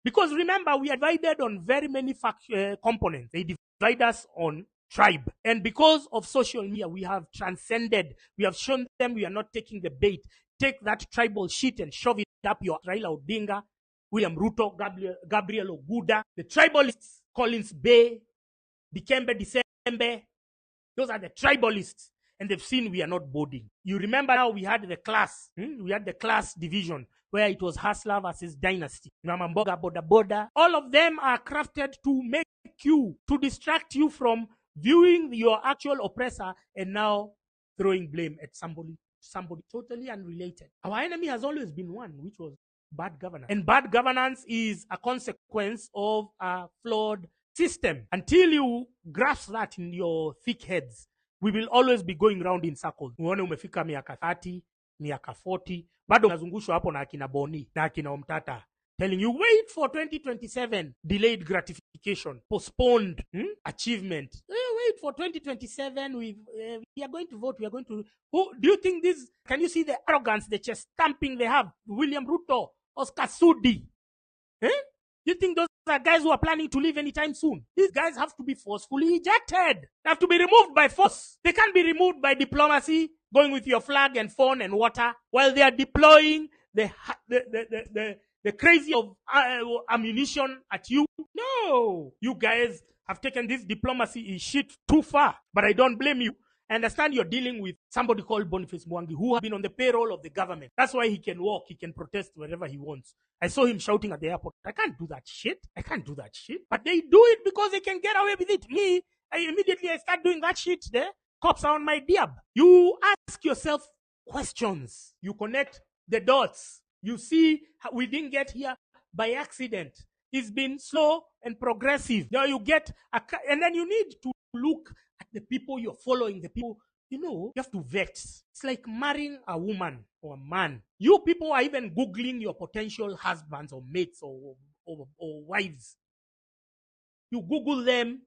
Because remember, we are divided on very many components. They divide us on tribe. And because of social media, we have transcended. We have shown them we are not taking the bait. Take that tribal shit and shove it up your Raila Odinga, William Ruto, Gabriel Oguda, the tribalists, Collins Bay, Dikembe December. Those are the tribalists. And they've seen we are not boarding. You remember how we had the class. We had the class division where it was Hustler versus Dynasty. Mamamboga, Boda Boda. All of them are crafted to make you, to distract you from viewing your actual oppressor and now throwing blame at somebody totally unrelated. Our enemy has always been one, which was bad governance. And bad governance is a consequence of a flawed system. Until you grasp that in your thick heads, we will always be going round in circles. Uone umefika miaka 30, miaka 40, bado unazungushwa hapo na akina Boni, na akina Omtata, telling you, wait for 2027, delayed gratification, postponed achievement. Wait for 2027, we are going to vote, we are going to... Who do you think this... Can you see the arrogance, the chest stamping they have? William Ruto, Oscar Sudi. You think those are guys who are planning to leave anytime soon? These guys have to be forcefully ejected. They have to be removed by force. They can't be removed by diplomacy, going with your flag and phone and water, while they are deploying the crazy of ammunition at you. No, you guys have taken this diplomacy shit too far. But I don't blame you. I understand you're dealing with somebody called Boniface Mwangi, who has been on the payroll of the government. That's why he can walk, he can protest wherever he wants. I saw him shouting at the airport, I can't do that shit. I can't do that shit. But they do it because they can get away with it. Me, I start doing that shit there. Cops are on my diab. You ask yourself questions. You connect the dots. You see, we didn't get here by accident. It's been slow and progressive. Now you get, and then you need to look at the people you're following, the people, you have to vet. It's like marrying a woman or a man. You people are even Googling your potential husbands or mates or wives. You Google them.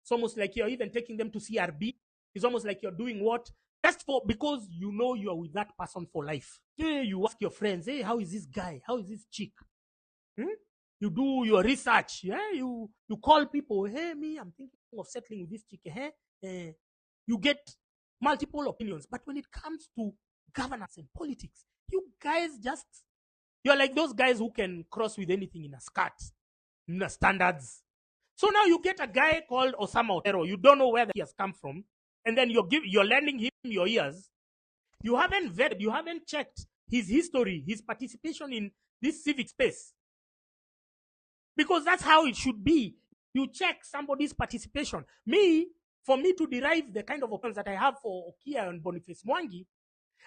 It's almost like you're even taking them to CRB. It's almost like you're doing what? Just because you know you are with that person for life. You ask your friends, hey, how is this guy? How is this chick? You do your research. Yeah? You call people, hey, me, I'm thinking of settling with this chick. You get multiple opinions. But when it comes to governance and politics, you guys you're like those guys who can cross with anything in a skirt, in the standards. So now you get a guy called Osama Otero. You don't know where he has come from. And then you're lending him your ears. You haven't vetted, you haven't checked his history, his participation in this civic space. Because that's how it should be. You check somebody's participation. For me to derive the kind of opinions that I have for Okia and Boniface Mwangi,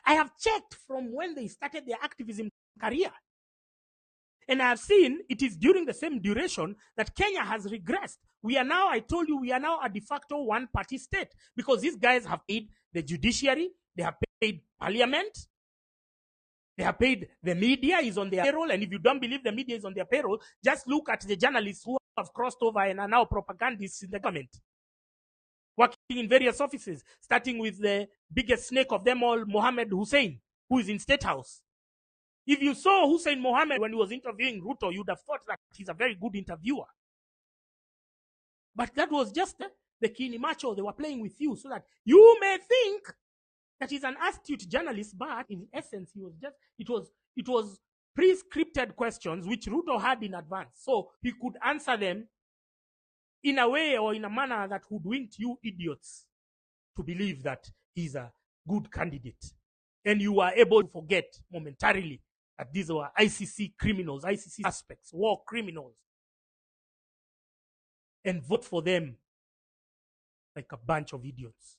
I have checked from when they started their activism career. And I have seen it is during the same duration that Kenya has regressed. I told you, we are now a de facto one-party state because these guys have paid the judiciary, they have paid parliament, they have paid the media is on their payroll. And if you don't believe the media is on their payroll, just look at the journalists who have crossed over and are now propagandists in the government, working in various offices, starting with the biggest snake of them all, Mohammed Hussein, who is in State House. If you saw Hussein Mohammed when he was interviewing Ruto, you'd have thought that he's a very good interviewer. But that was just the Kini Macho. They were playing with you so that you may think that he's an astute journalist, but in essence, it was pre-scripted questions which Ruto had in advance. So he could answer them in a way or in a manner that hoodwinked you idiots to believe that he's a good candidate. And you were able to forget momentarily that these were ICC criminals, ICC suspects, war criminals, and vote for them like a bunch of idiots.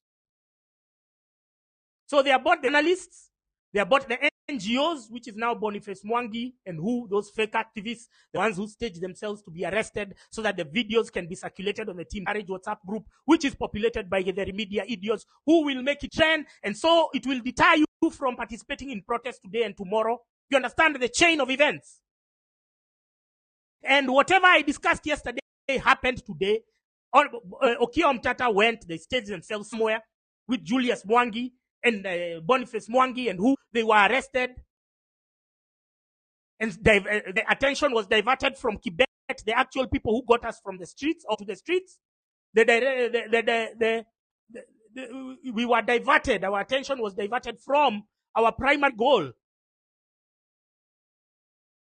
So they are both the analysts, they are both the NGOs, which is now Boniface Mwangi, and those fake activists, the ones who stage themselves to be arrested so that the videos can be circulated on the Team Courage WhatsApp group, which is populated by the media idiots who will make it trend, and so it will deter you from participating in protests today and tomorrow. You understand the chain of events. And whatever I discussed yesterday happened today. Okia Omtata went, they staged themselves somewhere with Julius Mwangi and Boniface Mwangi, and they were arrested. And the attention was diverted from Quebec the actual people who got us from the streets or to the streets. We were diverted. Our attention was diverted from our primary goal.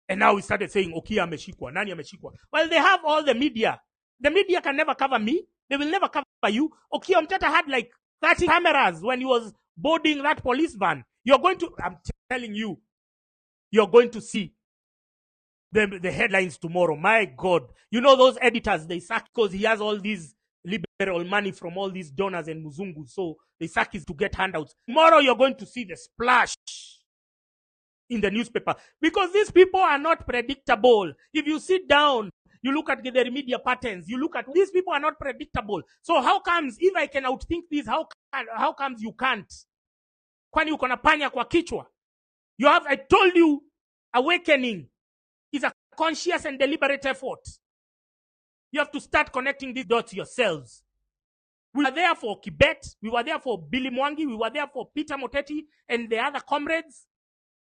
And now we started saying, okay, ameshikwa, nani ameshikwa. Well, they have all the media. The media can never cover me. They will never cover you. Okay, Mtata had like 30 cameras when he was boarding that police van. You're going to, I'm telling you, you're going to see the headlines tomorrow. My God. You know those editors, they sack because he has all these liberal money from all these donors and muzungus. So they sack his to get handouts. Tomorrow you're going to see the splash in the newspaper because these people are not predictable. If you sit down, you look at their media patterns, you look at these people are not predictable. So how comes if I can outthink this, how comes you can't? Kwani uko na panya kwa kichwa? You have, I told you, awakening is a conscious and deliberate effort. You have to start connecting these dots yourselves. We were there for Kibet, we were there for Billy Mwangi, we were there for Peter Moteti and the other comrades.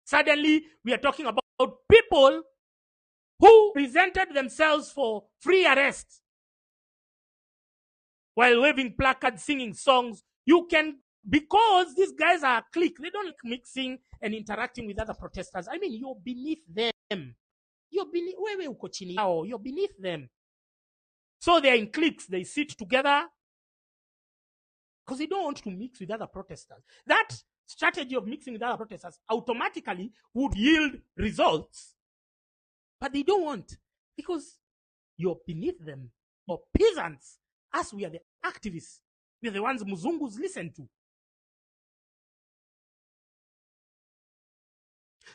Suddenly, we are talking about people who presented themselves for free arrest while waving placards, singing songs. You can, because these guys are a clique, they don't like mixing and interacting with other protesters. I mean, you're beneath them. You're beneath them. So they're in cliques, they sit together because they don't want to mix with other protesters. That strategy of mixing with other protesters automatically would yield results. But they don't want, because you're beneath them. Or peasants. Us, we are the activists. We are the ones Muzungus listen to.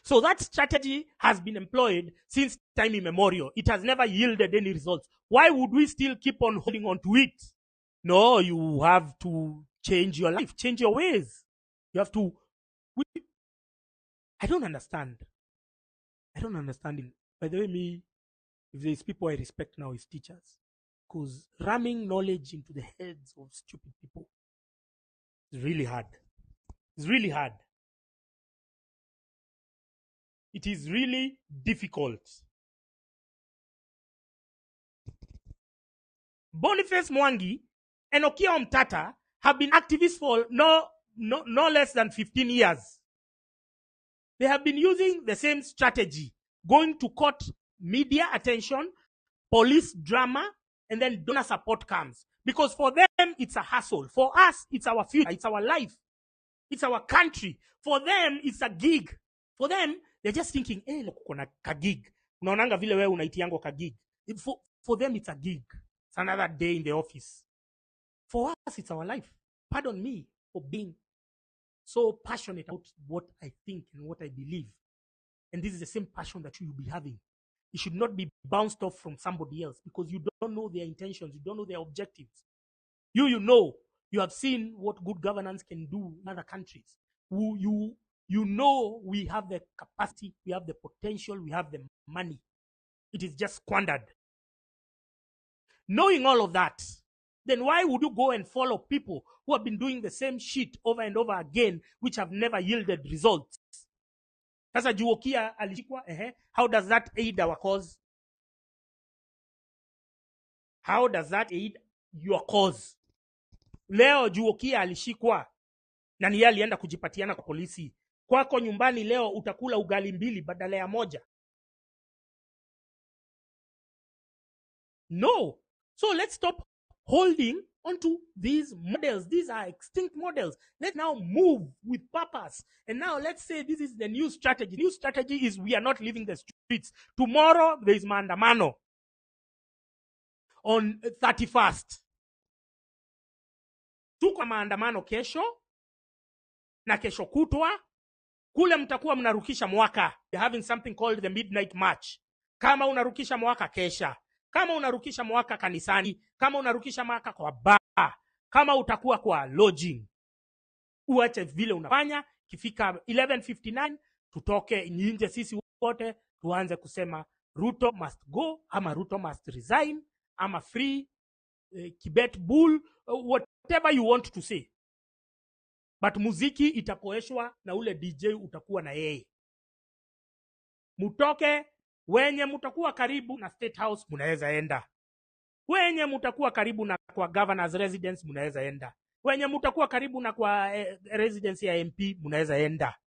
So that strategy has been employed since time immemorial. It has never yielded any results. Why would we still keep on holding on to it? No, you have to change your life, change your ways. You have to. I don't understand. I don't understand it. By the way, me, if there's people I respect now, is teachers. Because ramming knowledge into the heads of stupid people is really hard. It's really hard. It is really difficult. Boniface Mwangi and Okiya Omtata have been activists for no less than 15 years. They have been using the same strategy, going to court, media attention, police drama, and then donor support camps. Because for them, it's a hassle. For us, it's our future, it's our life, it's our country. For them, it's a gig. For them, they're just thinking, look, kuna kagig. Unaonanga vile wewe unaitiango kagig. For them, it's a gig. It's another day in the office. For us, it's our life. Pardon me for being so passionate about what I think and what I believe. And this is the same passion that you will be having. It should not be bounced off from somebody else because you don't know their intentions. You don't know their objectives. You know. You have seen what good governance can do in other countries. You know we have the capacity, we have the potential, we have the money. It is just squandered. Knowing all of that, then why would you go and follow people who have been doing the same shit over and over again, which have never yielded results? Sasa Okiya alishikwa, how does that aid our cause? How does that aid your cause? Leo Okiya alishikwa na ni yeye alienda kujipatiana kwa polisi. Kwako nyumbani leo utakula ugali mbili badala ya moja. No. So let's stop holding onto these models. These are extinct models. Let's now move with purpose. And now let's say this is the new strategy. New strategy is we are not leaving the streets. Tomorrow there is maandamano on 31st. Tuko maandamano kesho na kesho kutwa. Kule mtakuwa mnarukisha mwaka. They're having something called the midnight march. Kama unarukisha mwaka kesha. Kama unarukisha mwaka kanisani, kama unarukisha mwaka kwa bar, kama utakuwa kwa lodging, uache vile unafanya. Kifika 11:59 tutoke nje sisi wote tuanze kusema Ruto must go, ama Ruto must resign, ama free Kibet bull, whatever you want to say. But muziki itapoeshwa na ule DJ utakuwa na yeye. Mutoke Wenye mutakuwa karibu na State House munaweza enda. Wenye mutakuwa karibu na kwa governor's residence munaweza enda. Wenye mutakuwa karibu na kwa residence ya MP munaweza enda.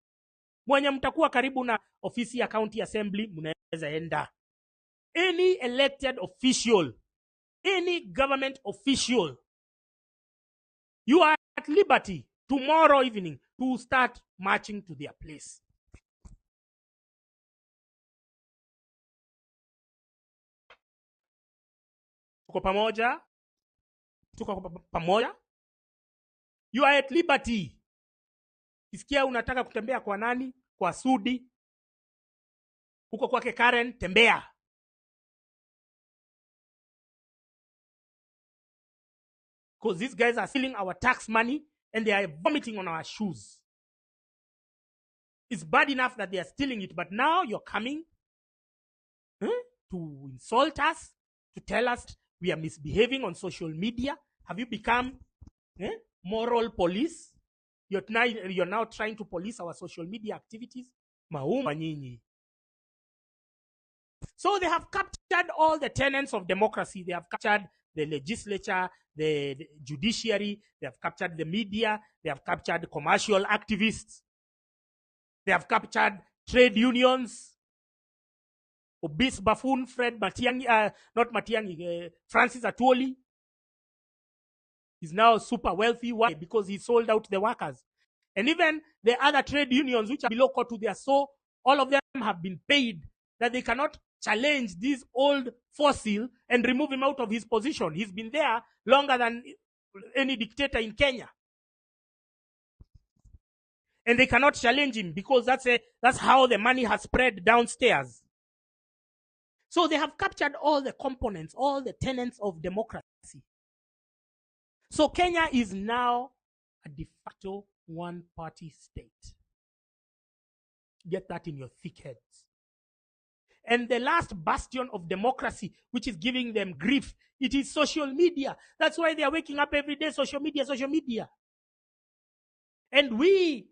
Mwenye mtakuwa karibu na ofisi ya county assembly munaweza enda. Any elected official, any government official, you are at liberty tomorrow evening to start marching to their place. Tuko pamoja? Tuko pamoja? You are at liberty. Kisikia unataka kutembea kwa nani? Kwa Sudi. Huko kwake Karen, tembea. Because these guys are stealing our tax money and they are vomiting on our shoes. It's bad enough that they are stealing it, but now you're coming to insult us, to tell us we are misbehaving on social media. Have you become moral police? You're now trying to police our social media activities. Mauma nyinyi. So they have captured all the tenets of democracy. They have captured the legislature, the judiciary. They have captured the media. They have captured commercial activists. They have captured trade unions. Obese buffoon Fred Matiang'i, not Matiang'i, Francis Atwoli is now super wealthy. Why? Because he sold out the workers. And even the other trade unions which are below court to their soul, all of them have been paid that they cannot challenge this old fossil and remove him out of his position. He's been there longer than any dictator in Kenya. And they cannot challenge him because that's how the money has spread downstairs. So they have captured all the components, all the tenets of democracy. So Kenya is now a de facto one-party state. Get that in your thick heads. And the last bastion of democracy, which is giving them grief, it is social media. That's why they are waking up every day, social media, social media. And we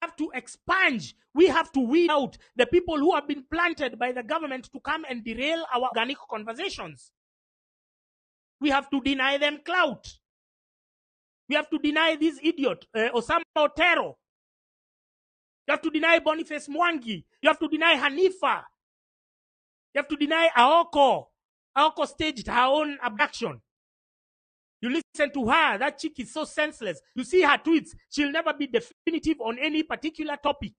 have to expunge, we have to weed out the people who have been planted by the government to come and derail our organic conversations. We have to deny them clout. We have to deny this idiot, Osama Otero. You have to deny Boniface Mwangi. You have to deny Hanifa. You have to deny Aoko. Aoko staged her own abduction. You listen to her, that chick is so senseless. You see her tweets, she'll never be definitive on any particular topic.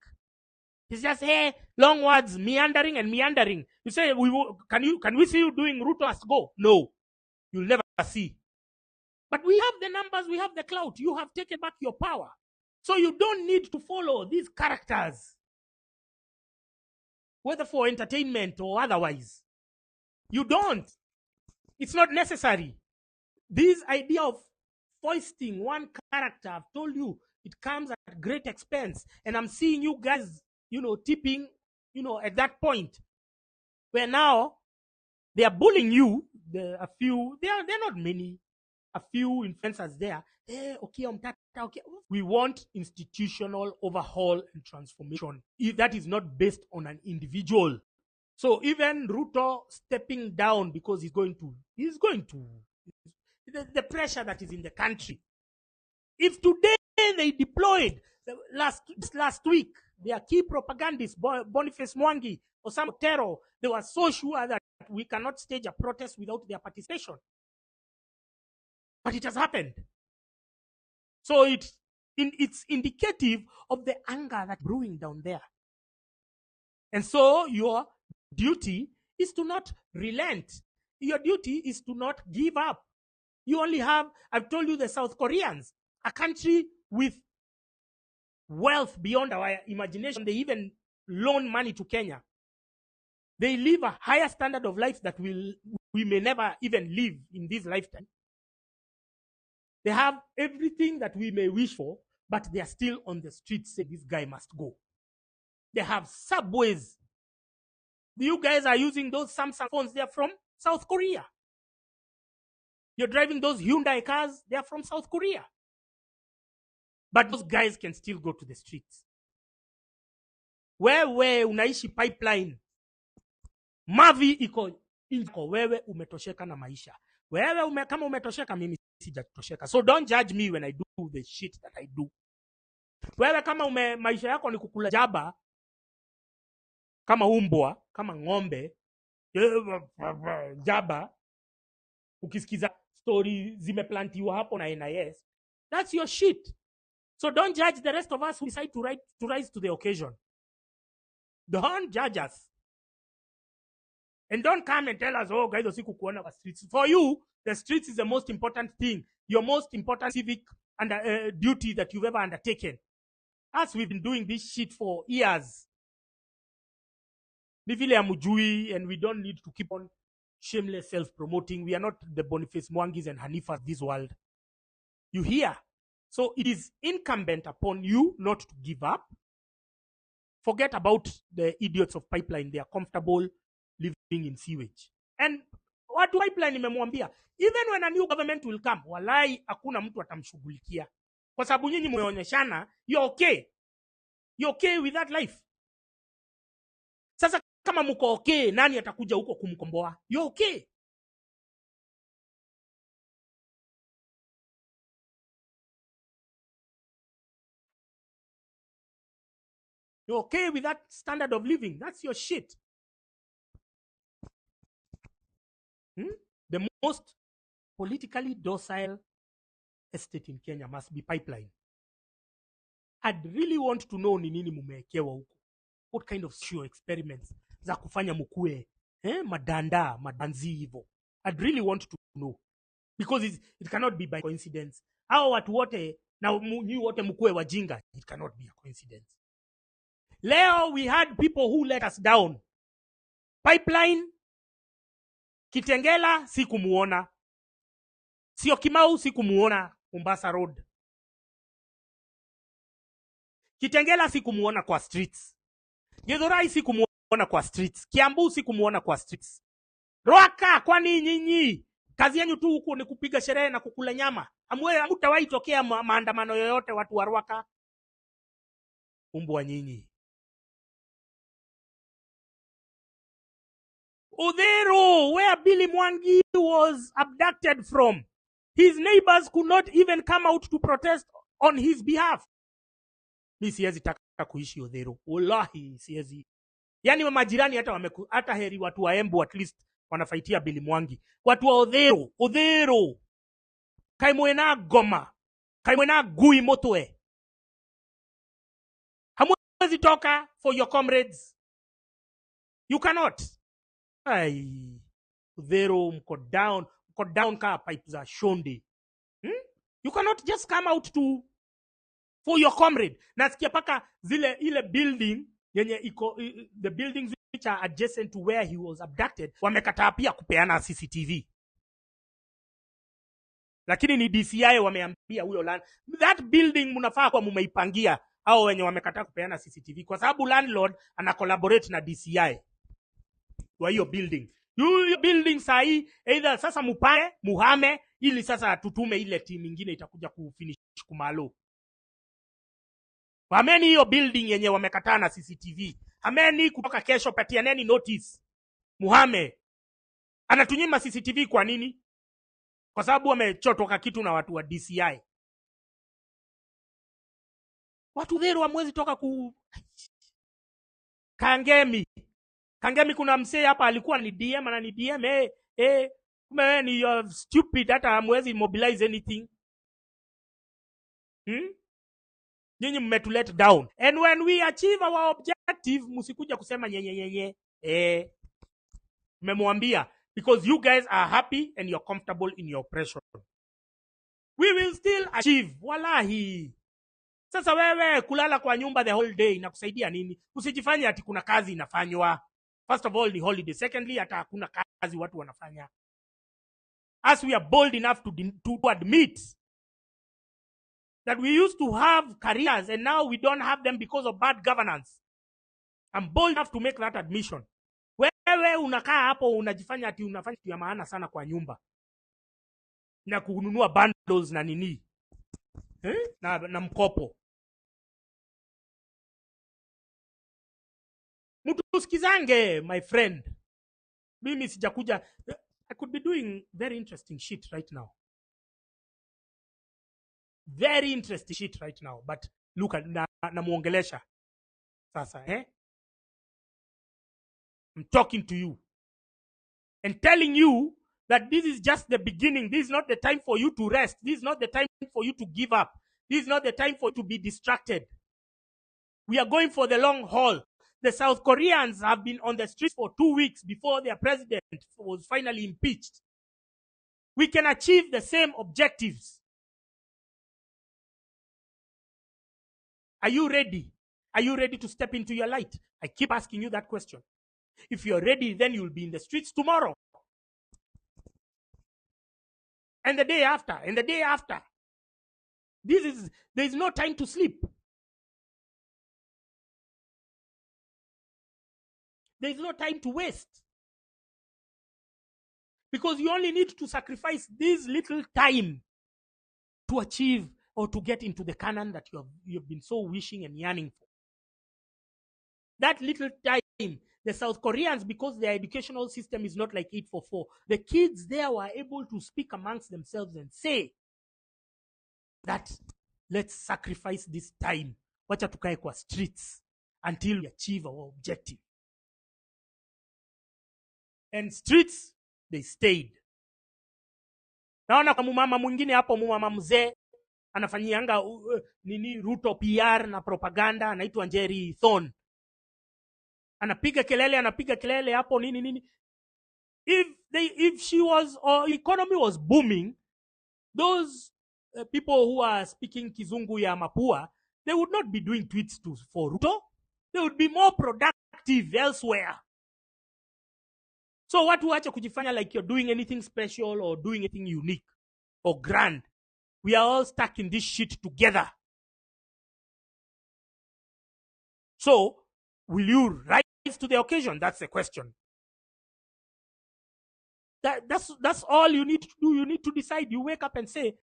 It's just, hey, long words, meandering and meandering. You say, can we see you doing Ruto as go? No, you'll never see. But we have the numbers, we have the clout. You have taken back your power. So you don't need to follow these characters, whether for entertainment or otherwise. You don't. It's not necessary. This idea of foisting one character, I've told you, it comes at great expense. And I'm seeing you guys, tipping, at that point where now they are bullying you. There are not many, a few influencers there. Okay, okay. We want institutional overhaul and transformation. If that is not based on an individual. So even Ruto stepping down because he's going to the pressure that is in the country. If today they deployed last week their key propagandists, Boniface Mwangi, Osama Otero, they were so sure that we cannot stage a protest without their participation. But it has happened. So it's indicative of the anger that's brewing down there. And so your duty is to not relent. Your duty is to not give up. You only have, I've told you, the South Koreans, a country with wealth beyond our imagination. They even loan money to Kenya. They live a higher standard of life that we may never even live in this lifetime. They have everything that we may wish for, but they are still on the streets saying this guy must go. They have subways. You guys are using those Samsung phones. They are from South Korea. You're driving those Hyundai cars. They are from South Korea. But those guys can still go to the streets. Where unaishi pipeline, Mavi iko inko, wewe umetosheka na maisha. Wewe kama umetosheka, mimi sijatosheka. So don't judge me when I do the shit that I do. Wewe kama maisha yako ni kukula jaba kama umbwa, kama ng'ombe, jaba, ukisikiza story zimeplantiwa hapo na NIS, that's your shit. So don't judge the rest of us who decide to rise to the occasion. Don't judge us. And don't come and tell us, oh, Gaitho siku kuona kwa streets. For you, the streets is the most important thing. Your most important civic duty that you've ever undertaken. Us, we've been doing this shit for years. Ni vile amujui, and we don't need to keep on shameless self-promoting. We are not the Boniface Mwangis and Hanifas of this world. You hear? So it is incumbent upon you not to give up. Forget about the idiots of pipeline. They are comfortable living in sewage. And what pipeline imemwambia, even when a new government will come, walai hakuna mtu atamshughulikia. Kwa sababu nyinyi mmeonyeshana, you're okay. You're okay with that life. Sasa kama mko okay, nani atakuja huko kumkomboa? You're okay. You're okay with that standard of living. That's your shit. The most politically docile estate in Kenya must be pipeline. I'd really want to know ni nini mumeekewa huko. What kind of show experiments za kufanya mukue madanzi hivyo. I'd really want to know. Because it cannot be by coincidence. Hao watu wote na nyi wote mukue wajinga. It cannot be a coincidence. Leo we had people who let us down. Pipeline, Kitengela sikumuona. Sio Kimau sikumuona Mombasa Road. Kitengela sikumuona kwa streets. Githurai sikumuona kwa streets. Kiambu sikumuona kwa streets. Ruaka, kwani nyinyi kazi yenu tu huko ni kupiga sherehe na kukula nyama? Hamtawahi tokea maandamano yoyote watu wa Ruaka? Umbwa nyinyi. Udhero, where Billy Mwangi was abducted from, his neighbors could not even come out to protest on his behalf. Mi siwezi taka kuishi Udhero. Wallahi siwezi. Yani majirani hata heri watu wa Embu at least wanafaitia Billy Mwangi. Watu wa Udhero. Kaimwena Goma. Kaimwena Gui Motwe. Hamwezi toka for your comrades. You cannot. Ay, Udhero mko down ka pipe za shonde. You cannot just come out for your comrade. Nasikia paka ile building yenye iko, the buildings which are adjacent to where he was abducted, wamekataa pia kupeana CCTV. Lakini ni DCI wameambia huyo land, that building mnafaa kwa mumeipangia au wenye wamekataa kupeana CCTV, kwa sababu landlord ana collaborate na DCI wa hiyo building. Hiyo building sahi either sasa muhame ili sasa tutume ile team nyingine itakuja kufinish kumalo. Hameni hiyo building yenye wamekataa na CCTV. Hameni kutoka kesho, patianeni notice. Muhame. Anatunyima CCTV kwa nini? Kwa sababu wamechotoka kitu na watu wa DCI. Watu Udhero hamwezi toka Kangemi kuna msee hapa alikuwa ni DM na ni DM kumbe ni you're stupid, hata hamwezi mobilize anything. Nyinyi mmetulet down. And when we achieve our objective, musikuja kusema nyenye. Mmemwambia, because you guys are happy and you're comfortable in your oppression. We will still achieve. Wallahi. Sasa wewe kulala kwa nyumba the whole day na kusaidia nini? Usijifanye ati kuna kazi inafanywa. First of all, ni holiday. Secondly, hata hakuna kazi watu wanafanya. As we are bold enough to admit that we used to have careers and now we don't have them because of bad governance. I'm bold enough to make that admission. Wewe unakaa hapo unajifanya ati unafanya kitu ya maana sana kwa nyumba. Na kununua bundles na nini. Na mkopo. Mtu usikizange, my friend. Mimi sijakuja. I could be doing very interesting shit right now. Very interesting shit right now. But look at namuongelesha. Sasa, I'm talking to you and telling you that this is just the beginning. This is not the time for you to rest. This is not the time for you to give up. This is not the time for you to be distracted. We are going for the long haul. The South Koreans have been on the streets for 2 weeks before their president was finally impeached. We can achieve the same objectives. Are you ready? Are you ready to step into your light? I keep asking you that question. If you're ready, then you'll be in the streets tomorrow. And the day after, and the day after. There is no time to sleep. There is no time to waste. Because you only need to sacrifice this little time to achieve or to get into the canon that you've been so wishing and yearning for. That little time, the South Koreans, because their educational system is not like 844, the kids there were able to speak amongst themselves and say that let's sacrifice this time. Wacha tukae kwa streets until we achieve our objective. And streets, they stayed. Naona kwa mumama mwingine hapo, mumama mzee anafanyianga nini Ruto PR na propaganda, anaitwa Njeri Thon. Anapiga kelele hapo nini. If she was, or economy was booming, those people who are speaking kizungu ya mapua, they would not be doing tweets for Ruto. They would be more productive elsewhere. So watu wache kujifanya like you're doing anything special or doing anything unique or grand. We are all stuck in this shit together. So, will you rise to the occasion? That's the question. That's all you need to do. You need to decide. You wake up and say,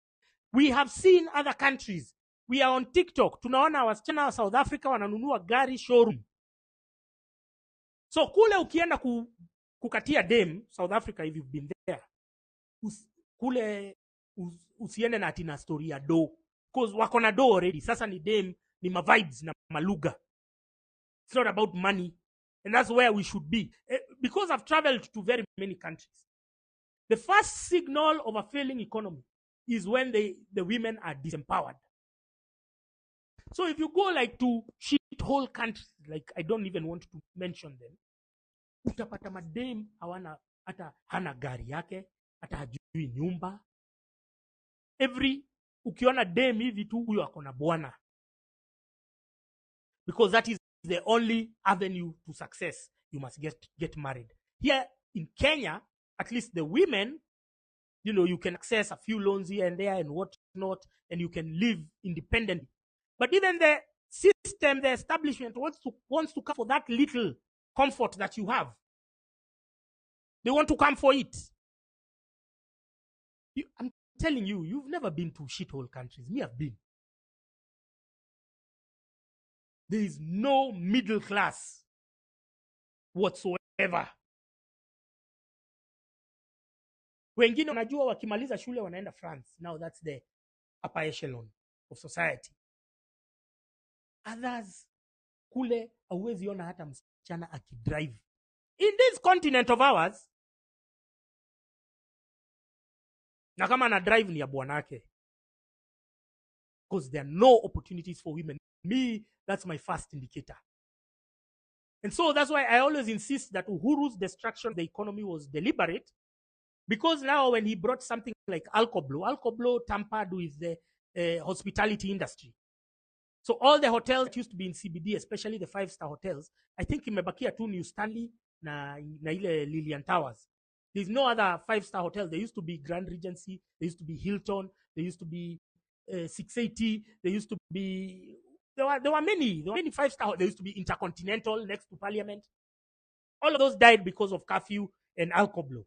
we have seen other countries. We are on TikTok. Tunaona wasichana wa South Africa wananunua gari showroom. So kule ukienda kukatia dem South Africa, if you've been there, kule usiende na atina story ya do, because wako na do already. Sasa ni dem, ni ma vibes na maluga. It's not about money. And that's where we should be. Because I've traveled to very many countries. The first signal of a failing economy is when the women are disempowered. So if you go like to shithole countries, like I don't even want to mention them, utapata madem hawana hata hana gari yake, hata hajui nyumba. Ukiona dem hivi tu, huyo akona bwana. Because that is the only avenue to success. You must get married. Here in Kenya, at least the women, you can access a few loans here and there and what not, and you can live independently. But even the system, the establishment wants to come for that little comfort that you have. They want to come for it. I'm telling you, you've never been to shithole countries. Me, I've been. There is no middle class whatsoever. Wengine wanajua wakimaliza shule wanaenda France. Now that's the upper echelon of society. Others, kule hauwezi ona hata msichana akidrive. In this continent of ours, na kama na drive ni ya bwanake. Because there are no opportunities for women. Me, that's my first indicator. And so that's why I always insist that Uhuru's destruction of the economy was deliberate. Because now when he brought something like Alcoblo tampered with the hospitality industry. So all the hotels that used to be in CBD, especially the 5-star hotels, I think imebakia tu New Stanley na ile Lilian Towers. There's no other 5-star hotel. There used to be Grand Regency, there used to be Hilton, there used to be 680, there used to be there were many 5-star. There used to be Intercontinental next to Parliament. All of those died because of curfew and Alcoblo.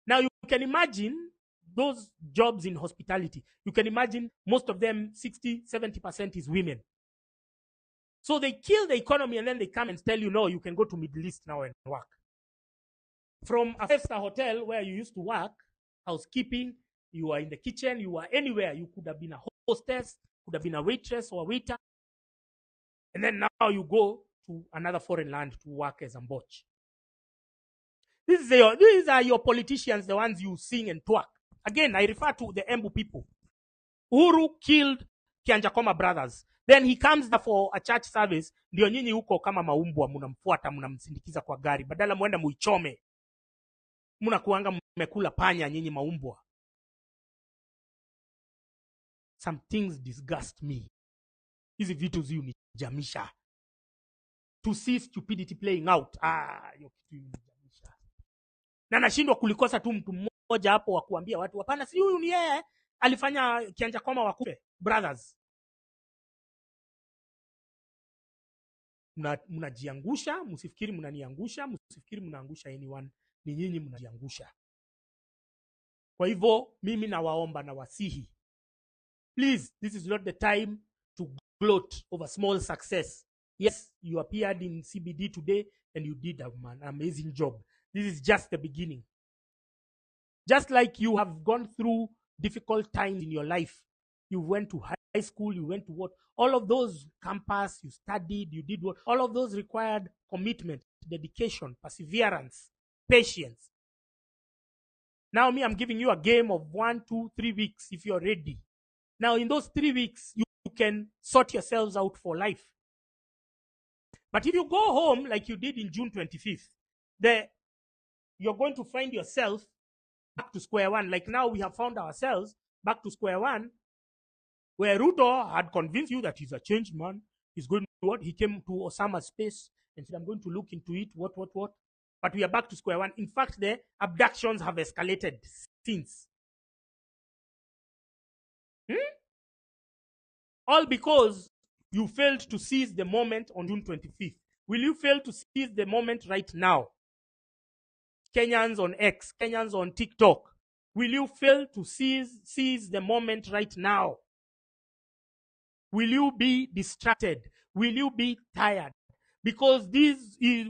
Now you can imagine those jobs in hospitality. You can imagine most of them, 60-70% is women. So they kill the economy and then they come and tell you, no, you can go to Middle East now and work. From a five-star hotel where you used to work, housekeeping, you are in the kitchen, you are anywhere. You could have been a hostess, could have been a waitress or a waiter. And then now you go to another foreign land to work as a mboch. These are your politicians, the ones you sing and twerk. Again, I refer to the Embu people. Uhuru killed Kianjakoma brothers. Then he comes there for a church service. Ndio nyinyi huko kama maumbwa mnamfuata, mnamsindikiza kwa gari. Badala muenda muichome. Mnakuanga mmekula panya nyinyi maumbwa. Some things disgust me. Hizi vitu zinijamisha. To see stupidity playing out. Hiyo kitu inijamisha. Na nashindwa kulikosa tu mtu mmoja hapo wa kuambia watu hapana, si huyu ni yeye alifanya Kianjakoma wakufe brothers. Mnajiangusha, msifikiri mnaniangusha, msifikiri mnaangusha anyone, ni nyinyi mnajiangusha. Kwa hivyo mimi nawaomba na wasihi, please, this is not the time to gloat over small success. Yes, you appeared in CBD today and you did an amazing job. This is just the beginning. Just like you have gone through difficult times in your life, you went to high school, you went to what, all of those campus, you studied, you did what, all of those required commitment, dedication, perseverance, patience. Now me, I'm giving you a game of 1, 2, 3 weeks if you're ready. Now in those 3 weeks, you can sort yourselves out for life. But if you go home like you did in June 25th, you're going to find yourself back to square one. Like now we have found ourselves back to square one, where Ruto had convinced you that he's a changed man. He's going to what? He came to Osama's space and said, I'm going to look into it, what. But we are back to square one. In fact, the abductions have escalated since. All because you failed to seize the moment on June 25th. Will you fail to seize the moment right now? Kenyans on X, Kenyans on TikTok, will you fail to seize the moment right now? Will you be distracted? Will you be tired? Because this is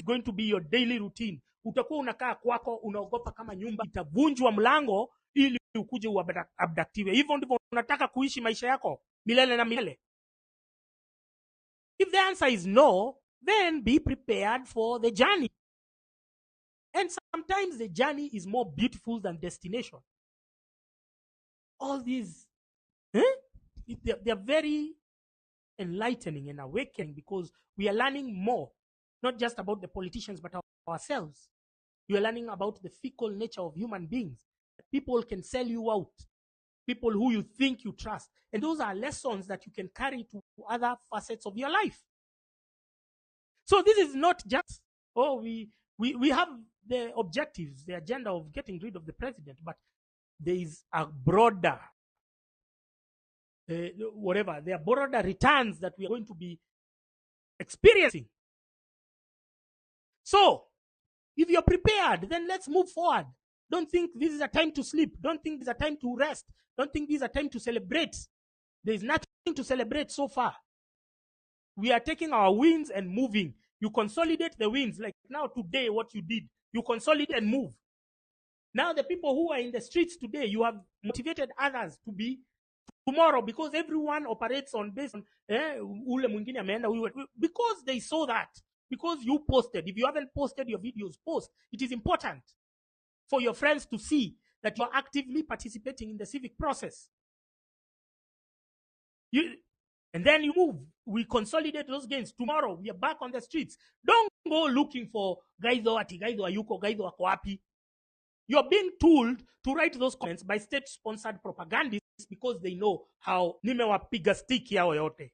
going to be your daily routine. Utakuwa unakaa kwako, unaogopa kama nyumba itavunjwa mlango ili ukuje uabductiwe. Hivyo ndivyo unataka kuishi maisha yako milele na milele. If the answer is no, then be prepared for the journey. And sometimes the journey is more beautiful than destination. All these, they're very enlightening and awakening because we are learning more, not just about the politicians, but ourselves. You are learning about the fickle nature of human beings. People can sell you out, people who you think you trust. And those are lessons that you can carry to other facets of your life. So this is not just, we have the objectives, the agenda of getting rid of the president, but there is a broader, there are broader returns that we are going to be experiencing. So, if you're prepared, then let's move forward. Don't think this is a time to sleep. Don't think this is a time to rest. Don't think this is a time to celebrate. There is nothing to celebrate so far. We are taking our wins and moving. You consolidate the wins. Like now today, what you did, you consolidate and move. Now the people who are in the streets today, you have motivated others to be tomorrow, because everyone operates on based on because they saw that, because you posted. If you haven't posted your videos, post. It is important for your friends to see that you are actively participating in the civic process. And then you move. We consolidate those gains. Tomorrow we are back on the streets. Don't go looking for Gaitho ayuko, Gaitho ako wapi. You're being told to write those comments by state-sponsored propagandists because they know how nimewapiga stick yao yote.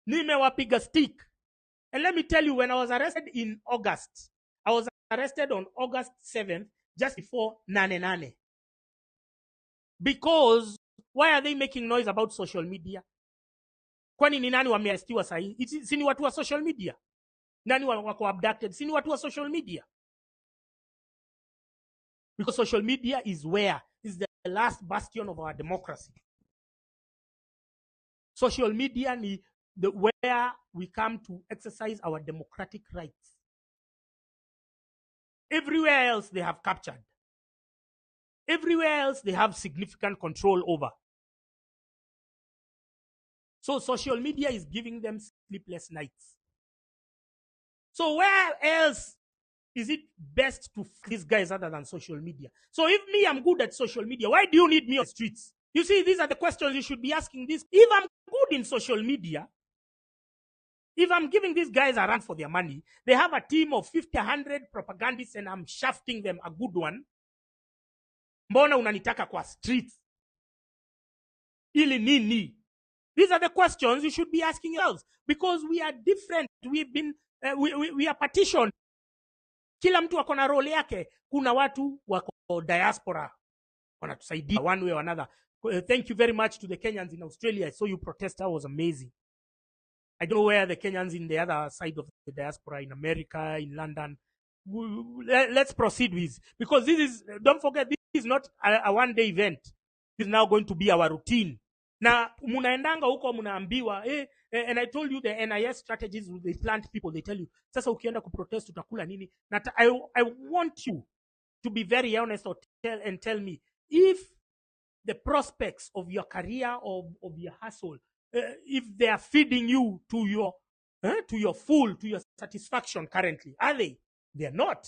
Nimewapiga stick. And let me tell you, when I was arrested in August, I was arrested on August 7th, just before Nane. Because why are they making noise about social media? Kwani ni nani wamearestiwa sahi? Si ni watu wa social media? Nani wako abducted? Si ni watu wa social media? Because social media is the last bastion of our democracy. Social media is where we come to exercise our democratic rights. Everywhere else they have captured. Everywhere else they have significant control over. So social media is giving them sleepless nights. So where else is it best to these guys other than social media? So if me, I'm good at social media, why do you need me on the streets? You see, these are the questions you should be asking this. If I'm good in social media, if I'm giving these guys a run for their money, they have a team of 50, 100 propagandists and I'm shafting them a good one. Mbona unanitaka kwa streets? Ili nini? These are the questions you should be asking yourselves because we are different. We've been, we are partitioned. Kila mtu ako na role yake. Kuna watu wako diaspora wanatusaidia one way or another. Thank you very much to the Kenyans in Australia. I saw you protest. That was amazing. I don't know where the Kenyans in the other side of the diaspora, in America, in London. Let's proceed with, because this is, don't forget, this is not a one-day event. This is now going to be our routine. Na munaendanga huko munaambiwa, and I told you the NIS strategies, they plant people, they tell you, sasa ukienda kuprotest utakula nini? I want you to be very honest and tell me, if the prospects of your career, of your hustle, if they are feeding you to your full, to your satisfaction currently, are they? They are not.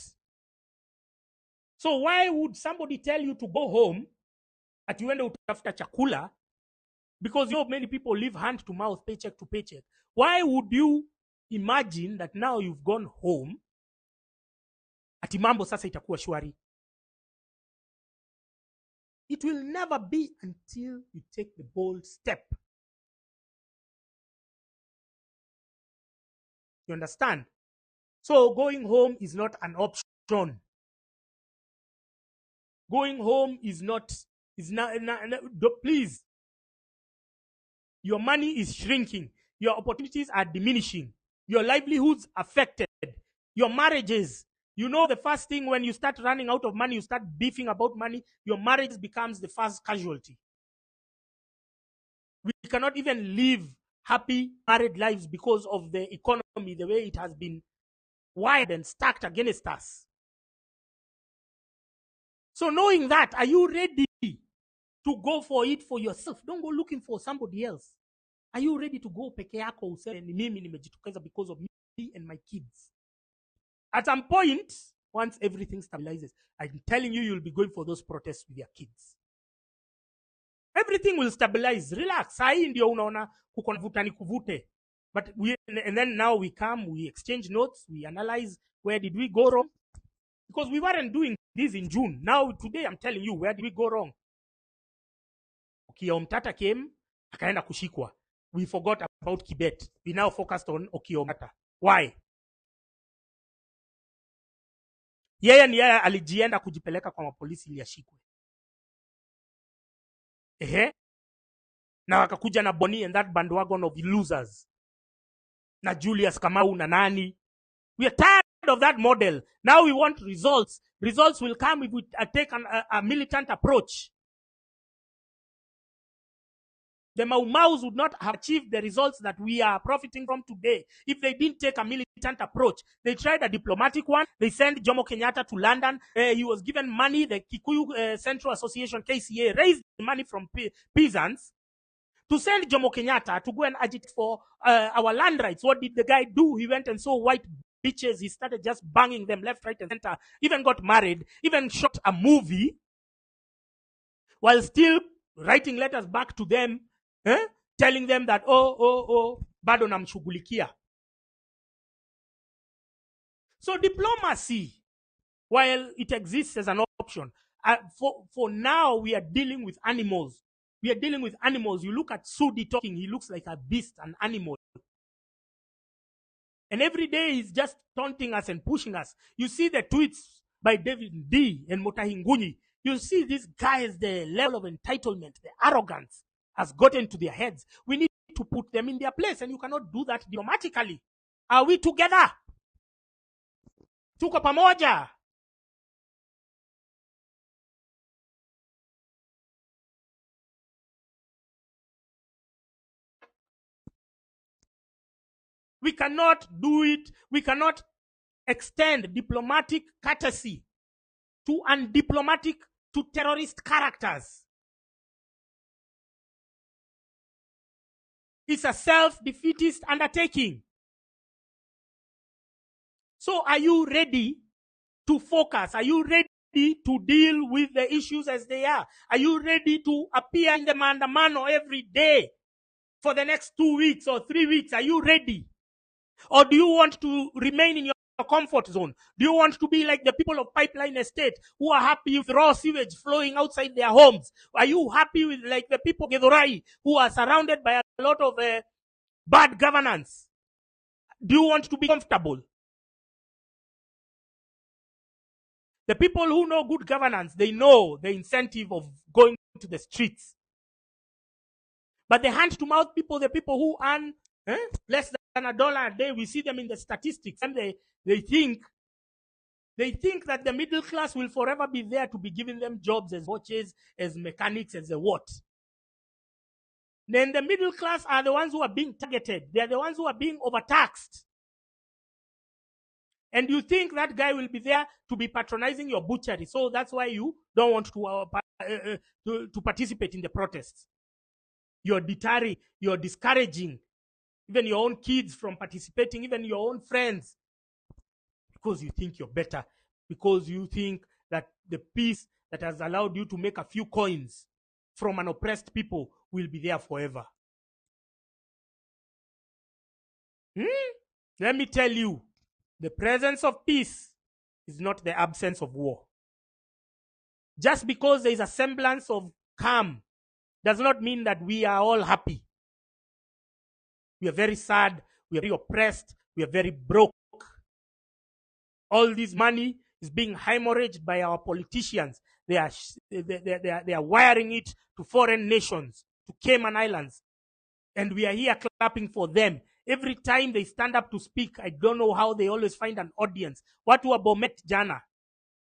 So why would somebody tell you to go home at you end utafuta chakula? Because many people live hand to mouth, paycheck to paycheck. Why would you imagine that now you've gone home ati mambo sasa itakuwa shwari? It will never be until you take the bold step. You understand? So going home is not an option. Going home is not, please. Your money is shrinking. Your opportunities are diminishing. Your livelihoods affected. Your marriages. You know, the first thing when you start running out of money, you start beefing about money, your marriage becomes the first casualty. We cannot even live happy married lives because of the economy, the way it has been wired and stacked against us. So knowing that, are you ready to go for it for yourself? Don't go looking for somebody else. Are you ready to go peke yako useme ni mimi nimejitokeza because of me and my kids? At some point, once everything stabilizes, I'm telling you, you'll be going for those protests with your kids. Everything will stabilize. Relax. Sahi ndio unaona kuko na vuta ni kuvute. But and then now we come, we exchange notes, we analyze where did we go wrong. Because we weren't doing this in June. Now today I'm telling you, where did we go wrong? Okiya Omtata came, akaenda kushikwa. We forgot about Kibet. We now focused on Okiya Omtata. Why? Yeye ni yeye alijienda kujipeleka kwa mapolisi ili ashikwe. Na wakakuja na Boni and that bandwagon of losers. Na Julius Kamau na nani. We are tired of that model. Now we want results. Results will come if we take a militant approach. The Mau Maus would not have achieved the results that we are profiting from today if they didn't take a militant approach. They tried a diplomatic one. They sent Jomo Kenyatta to London. He was given money. The Kikuyu Central Association, KCA, raised money from peasants to send Jomo Kenyatta to go and agitate for our land rights. What did the guy do? He went and saw white bitches. He started just banging them left, right, and center. Even got married. Even shot a movie while still writing letters back to them, telling them that, bado namshughulikia. So diplomacy, while it exists as an option, for now we are dealing with animals. We are dealing with animals. You look at Sudi talking, he looks like a beast, an animal. And every day he's just taunting us and pushing us. You see the tweets by David D. and Mutahingunyi. You see these guys, the level of entitlement, the arrogance has gotten to their heads. We need to put them in their place, and you cannot do that diplomatically. Are we together? Tuko pamoja. We cannot do it. We cannot extend diplomatic courtesy to undiplomatic, to terrorist characters. It's a self-defeatist undertaking. So are you ready to focus? Are you ready to deal with the issues as they are? Are you ready to appear in the maandamano every day for the next 2 weeks or 3 weeks? Are you ready? Or do you want to remain in your comfort zone? Do you want to be like the people of Pipeline Estate who are happy with raw sewage flowing outside their homes? Are you happy with like the people of Githurai who are surrounded by a lot of bad governance? Do you want to be comfortable? The people who know good governance, they know the incentive of going to the streets. But the hand-to-mouth people, the people who earn less than $1 a day, we see them in the statistics, and they think that the middle class will forever be there to be giving them jobs as watches, as mechanics, as a what. Then the middle class are the ones who are being targeted. They are the ones who are being overtaxed. And you think that guy will be there to be patronizing your butchery. So that's why you don't want to participate in the protests. You're deterring, you're discouraging even your own kids from participating, even your own friends, because you think you're better, because you think that the peace that has allowed you to make a few coins from an oppressed people will be there forever. Let me tell you, the presence of peace is not the absence of war. Just because there is a semblance of calm does not mean that we are all happy. We are very sad, we are very oppressed, we are very broke. All this money is being hemorrhaged by our politicians. They are wiring it to foreign nations, to Cayman Islands. And we are here clapping for them. Every time they stand up to speak, I don't know how they always find an audience. Watu wa Bomet jana.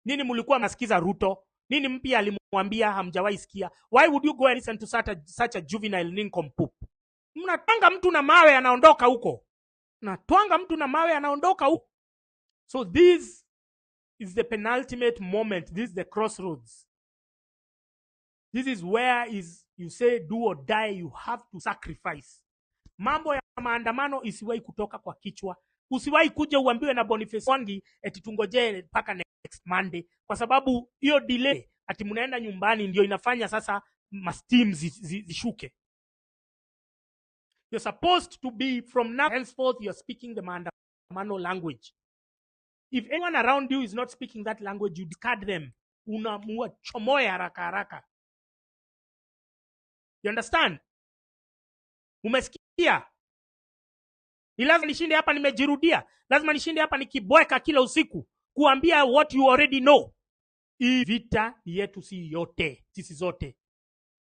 Nini mulikuwa mnasikiza Ruto? Nini mpya alimwambia hamjawahi sikia? Why would you go and listen to such a juvenile nincompoop? Mnatwanga mtu na mawe anaondoka huko. Mnatwanga mtu na mawe anaondoka huko. So this is the penultimate moment. This is the crossroads. This is where you say do or die, you have to sacrifice. Mambo ya maandamano isiwahi kutoka kwa kichwa. Usiwahi kuja uambiwe na Boniface Mwangi eti tungojee mpaka next Monday, kwa sababu hiyo delay ati mnaenda nyumbani ndio inafanya sasa steam zishuke. You're supposed to be, from now henceforth, you're speaking the maandamano language. If anyone around you is not speaking that language, you discard them. Unamua chomoe haraka haraka. You understand? Umesikia? Ni lazima nishinde hapa nimejirudia. Lazima nishinde hapa nikibweka kila usiku kuambia what you already know. Hii vita yetu si yote, sisi zote.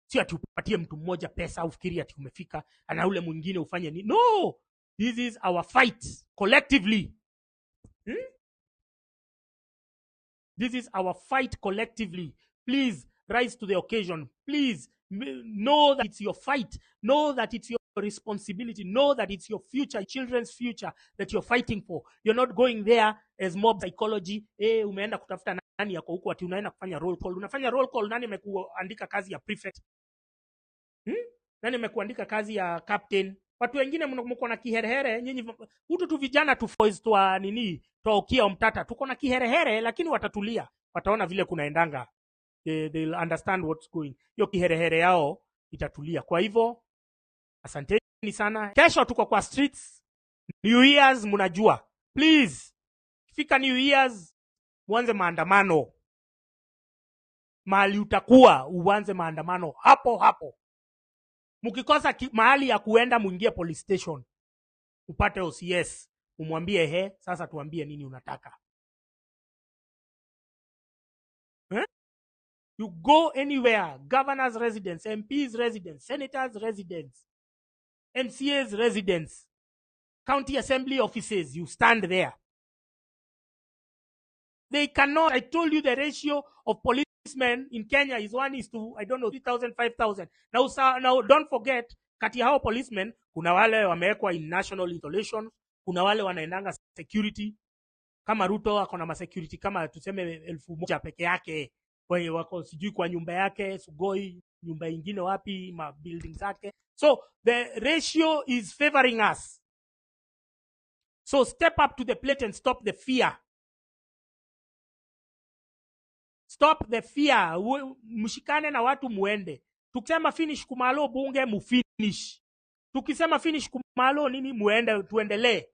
Si ati upatie mtu mmoja pesa ufikiri ati umefika na ule mwingine ufanye nini. No! This is our fight collectively. This is our fight collectively. Please rise to the occasion. Please know that it's your fight. Know that it's your responsibility. Know that it's your future, children's future that you're fighting for. You're not going there as mob psychology. Umeenda kutafuta nani yako huko ati unaenda kufanya roll call. Unafanya roll call, nani amekuandika kazi ya prefect? Nani amekuandika kazi ya captain? Watu wengine mko na kiherehere, nyinyi hutu tu vijana tu voice twa nini, twaokia mtata. Tuko na kiherehere lakini watatulia. Wataona vile kunaendanga. They'll understand what's going. Hiyo kiherehere yao itatulia. Kwa hivyo asanteni sana. Kesho tuko kwa streets. New Year's mnajua. Please, fika New Year's uanze maandamano. Mahali utakuwa uanze maandamano hapo hapo. Mkikosa mahali ya kuenda muingie police station. Upate OCS, umwambie sasa tuambie nini unataka. You go anywhere, governor's residence, MP's residence, senator's residence, MCA's residence, county assembly offices, you stand there. They cannot, I told you the ratio of policemen in Kenya is 1:, I don't know, 3,000, 5,000. Now don't forget, kati hao policemen, kuna wale wamewekwa in national installations, kuna wale wanaendanga security. Kama Ruto ako na security kama tuseme 1,000 peke yake, wenye wako sijui kwa nyumba yake Sugoi, nyumba ingine wapi, ma building zake. So the ratio is favoring us. So step up to the plate and stop the fear. Stop the fear. Mshikane na watu muende. Tukisema finish kumalo bunge mufinish. Tukisema finish kumalo nini muende tuendelee.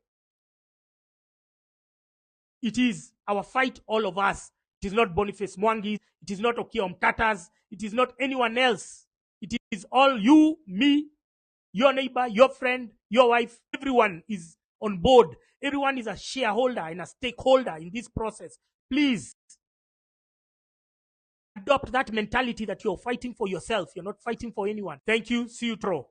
It is our fight, all of us. It is not Boniface Mwangi. It is not Okiya Omtatas. It is not anyone else. It is all you, me, your neighbor, your friend, your wife. Everyone is on board. Everyone is a shareholder and a stakeholder in this process. Please adopt that mentality that you're fighting for yourself. You're not fighting for anyone. Thank you. See you tomorrow.